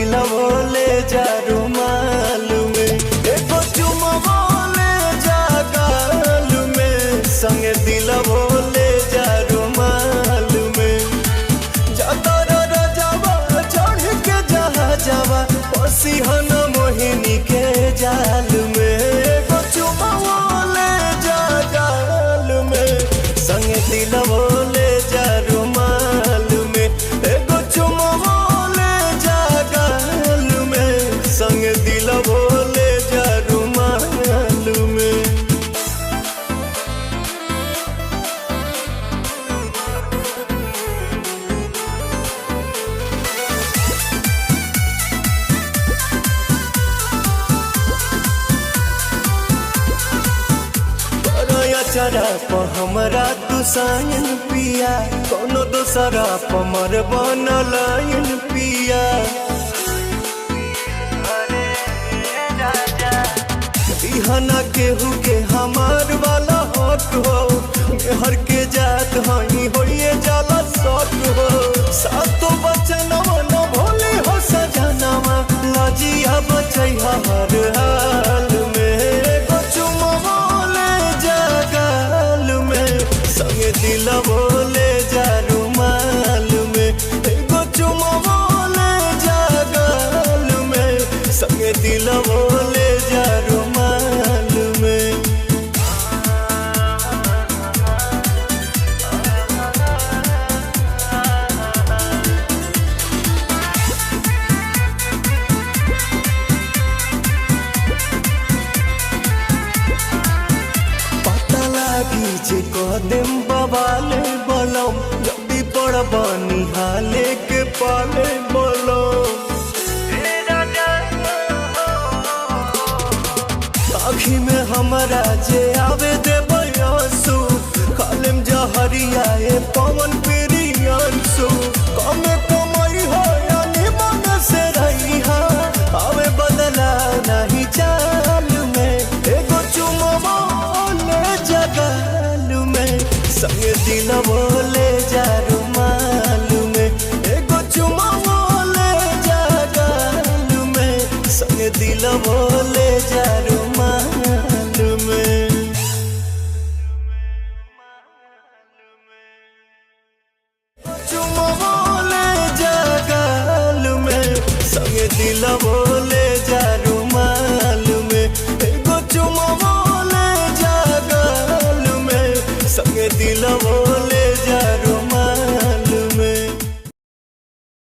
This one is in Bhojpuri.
दिलवो ले जा रुमाल में, एगो चुमवो ले जा गाल में, संगे दिलवो ले जा रुमाल में। जातर रजावा चढ़ के जहाजवा पसिहन मोहिनी के जाल में, एगो चुमवो ले जा गाल में, संगे दिलवो ले जा रुमाल में, एगो चुमवो ले जा गाल में, संगे दिलवो ले जा रुमाल में। चरा प हमरा तू सायन पिया, कोनो दोसरा प मर बनलायन पिया। दिहना केहू के हमार वाला हक हो, मेहर के जात हई होइए जाला शक हो। सातो बचनवा न भोले हो सजनवा, लजिया बचैहा हर हाल में, एगो चुमवो ले जा गाल में, संगे दिलवो ले जा रुमाल में, एगो चुमवो ले जा गाल में, संगे दिलवो ले जा रुमाल में। जे कदम बवाले बलम, जल्दी बड़ बनी हाले के पाले बलम। आँखी में हमरा जे आवे दे बयासु, खालिम जहरिया ए पवन प्रियांसु। कमे कमई हो यानी मन से रही हा, आवे बदला नहीं चाल में, एगो चुमवो ले जा गाल में, संगे दिलवो ले जा रुमाल में, एगो चुमवो ले जा गाल में, संगे दिलवो ले जा रुमाल में। चुमवो ले जा गाल में, संगे दिलवो ले जा रुमाल में, एगो चुमवो ले जा गाल में, संगे दिलवो